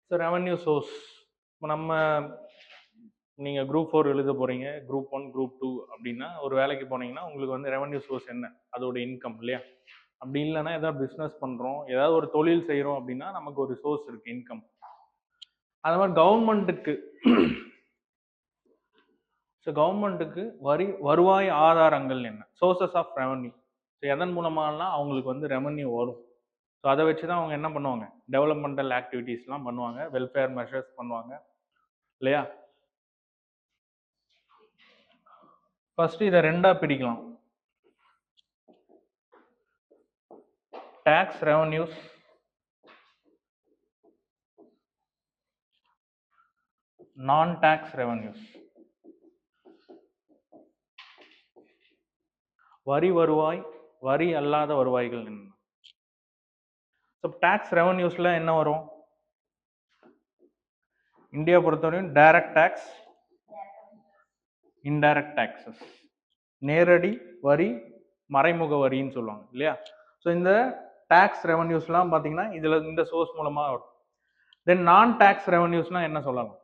So revenue source இப்போ நீங்கள் group 4 எழுத போகிறீங்க, குரூப் 1 குரூப் 2 அப்படின்னா ஒரு வேலைக்கு போனீங்கன்னா உங்களுக்கு வந்து ரெவன்யூ சோர்ஸ் என்ன, அதோட இன்கம் இல்லையா? அப்படி இல்லைன்னா ஏதாவது பிஸ்னஸ் பண்ணுறோம், ஏதாவது ஒரு தொழில் செய்கிறோம் அப்படின்னா நமக்கு ஒரு சோர்ஸ் இருக்குது இன்கம். அது மாதிரி கவர்மெண்ட்டுக்கு வருவாய் ஆதாரங்கள் என்ன, சோர்சஸ் ஆஃப் ரெவன்யூ. ஸோ எதன் மூலமாலாம் அவங்களுக்கு வந்து ரெவன்யூ வரும். ஸோ அதை வச்சு தான் அவங்க என்ன பண்ணுவாங்க, டெவலப்மெண்டல் ஆக்டிவிட்டீஸ்லாம் பண்ணுவாங்க, வெல்ஃபேர் மெஷர்ஸ் பண்ணுவாங்க இல்லையா? ஃபர்ஸ்ட் இதை ரெண்டா பிரிக்கலாம். டாக்ஸ் ரெவன்யூஸ், நான் டாக்ஸ் ரெவன்யூஸ். வரி வருவாய், வரி அல்லாத வருவாய்கள் என்ன? ஸோ டாக்ஸ் ரெவன்யூஸ்ல என்ன வரும்? இந்தியா பொறுத்தவரையும் டைரக்ட் டாக்ஸ், இன்டைரக்ட் டாக்ஸஸ், நேரடி வரி, மறைமுக வரின்னு சொல்லுவாங்க இல்லையா? ஸோ இந்த டாக்ஸ் ரெவன்யூஸ்லாம் பார்த்தீங்கன்னா இதுல இந்த சோர்ஸ் மூலமா வரும். தென் நான் டாக்ஸ் ரெவன்யூஸ்னா என்ன சொல்லலாம்?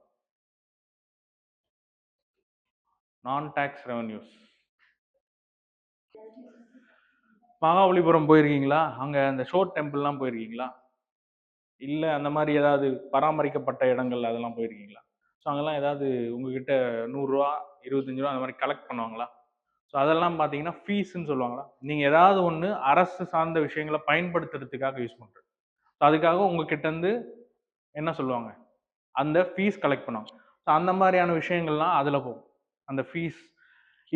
நான் டாக்ஸ் ரெவன்யூஸ், மகாபலிபுரம் போயிருக்கீங்களா? அங்க அந்த ஷோர் டெம்பிள்லாம் போயிருக்கீங்களா? இல்லை அந்த மாதிரி ஏதாவது பராமரிக்கப்பட்ட இடங்கள் அதெல்லாம் போயிருக்கீங்களா? ஸோ அங்கெல்லாம் ஏதாவது உங்ககிட்ட 100 ரூபா 25 ரூபா அந்த மாதிரி கலெக்ட் பண்ணுவாங்களா? ஸோ அதெல்லாம் பார்த்தீங்கன்னா ஃபீஸ்ன்னு சொல்லுவாங்களா? நீங்கள் ஏதாவது ஒன்று அரசு சார்ந்த விஷயங்களை பயன்படுத்துறதுக்காக யூஸ் பண்ணுறது. ஸோ அதுக்காக உங்ககிட்ட இருந்து என்ன சொல்லுவாங்க, அந்த ஃபீஸ் கலெக்ட் பண்ணுவாங்க. ஸோ அந்த மாதிரியான விஷயங்கள்லாம் அதில் போகும் அந்த ஃபீஸ்.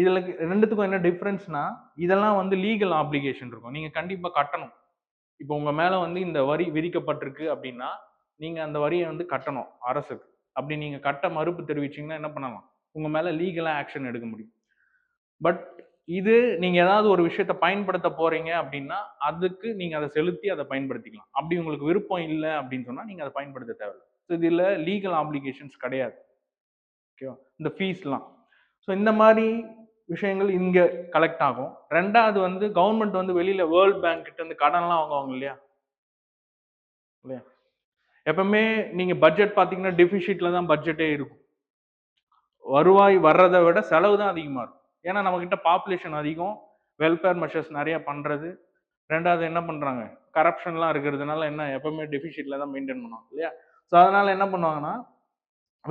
இதில் ரெண்டுத்துக்கும் என்ன டிஃப்ரென்ஸ்னா, இதெல்லாம் வந்து லீகல் ஆப்ளிகேஷன் இருக்கும், நீங்கள் கண்டிப்பாக கட்டணும். இப்போ உங்க மேல வந்து இந்த வரி விதிக்கப்பட்டிருக்கு அப்படின்னா நீங்க அந்த வரியை வந்து கட்டணும் அரசுக்கு. அப்படி நீங்க கட்ட மறுப்பு தெரிவிச்சீங்கன்னா என்ன பண்ணலாம், உங்க மேல லீகலா ஆக்ஷன் எடுக்க முடியும். பட் இது நீங்க ஏதாவது ஒரு விஷயத்த பயன்படுத்த போறீங்க அப்படின்னா அதுக்கு நீங்க அதை செலுத்தி அதை பயன்படுத்திக்கலாம். அப்படி உங்களுக்கு விருப்பம் இல்லை அப்படின்னு சொன்னா நீங்க அதை பயன்படுத்த தேவையில்லை. ஸோ இதுல லீகல் ஆப்ளிகேஷன்ஸ் கிடையாது. ஓகேவா? இந்த ஃபீஸ்லாம். ஸோ இந்த மாதிரி விஷயங்கள் இங்க கலெக்ட் ஆகும். ரெண்டாவது வந்து கவர்மெண்ட் வந்து வெளியில வேர்ல்ட் பேங்க் கிட்ட இருந்து கடன்லாம் வாங்குவாங்க இல்லையா? இல்லையா? எப்பவுமே நீங்க பட்ஜெட் பாத்தீங்கன்னா டெபிசிட்ல தான் பட்ஜெட்டே இருக்கும். வருவாய் வர்றதை விட செலவு தான் அதிகமா இருக்கும். ஏன்னா நம்ம கிட்ட பாப்புலேஷன் அதிகம், வெல்ஃபேர் மெஷர்ஸ் நிறைய பண்றது. ரெண்டாவது என்ன பண்றாங்க, கரப்ஷன்லாம் இருக்கிறதுனால என்ன எப்பவுமே டெபிசிட்ல தான் மெயின்டைன் பண்ணுவாங்க இல்லையா? ஸோ அதனால என்ன பண்ணுவாங்கன்னா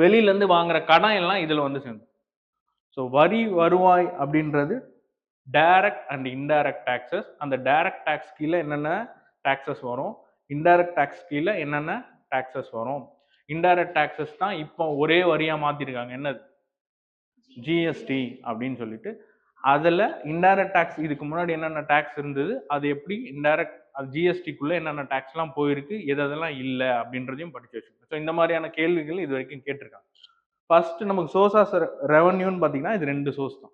வெளியில இருந்து வாங்குற கடன் எல்லாம் இதுல வந்து சேர்ந்து. ஸோ வரி வருவாய் அப்படின்றது டைரக்ட் அண்ட் இன்டைரக்ட் டாக்ஸஸ். அந்த டைரக்ட் டாக்ஸ் கீழே என்னென்ன டாக்ஸஸ் வரும், இன்டைரக்ட் டாக்ஸ் கீழே என்னென்ன டாக்ஸஸ் வரும். இன்டைரக்ட் டாக்ஸஸ் தான் இப்போ ஒரே வரியா மாத்திருக்காங்க, என்னது, ஜிஎஸ்டி அப்படின்னு சொல்லிட்டு. அதுல இன்டைரக்ட் டாக்ஸ் இதுக்கு முன்னாடி என்னென்ன டாக்ஸ் இருந்தது, அது எப்படி இன்டைரக்ட் அது ஜிஎஸ்டிக்குள்ள என்னென்ன டாக்ஸ்லாம் போயிருக்கு, எதெல்லாம் இல்லை அப்படின்றதையும் படிச்சு வச்சுக்கணும். ஸோ இந்த மாதிரியான கேள்விகள் இது வரைக்கும் கேட்டிருக்காங்க. ஃபர்ஸ்ட் நமக்கு சோர்ஸ் ஆஃப் ரெவன்யூன்னு பார்த்தீங்கன்னா இது ரெண்டு சோர்ஸ் தான்.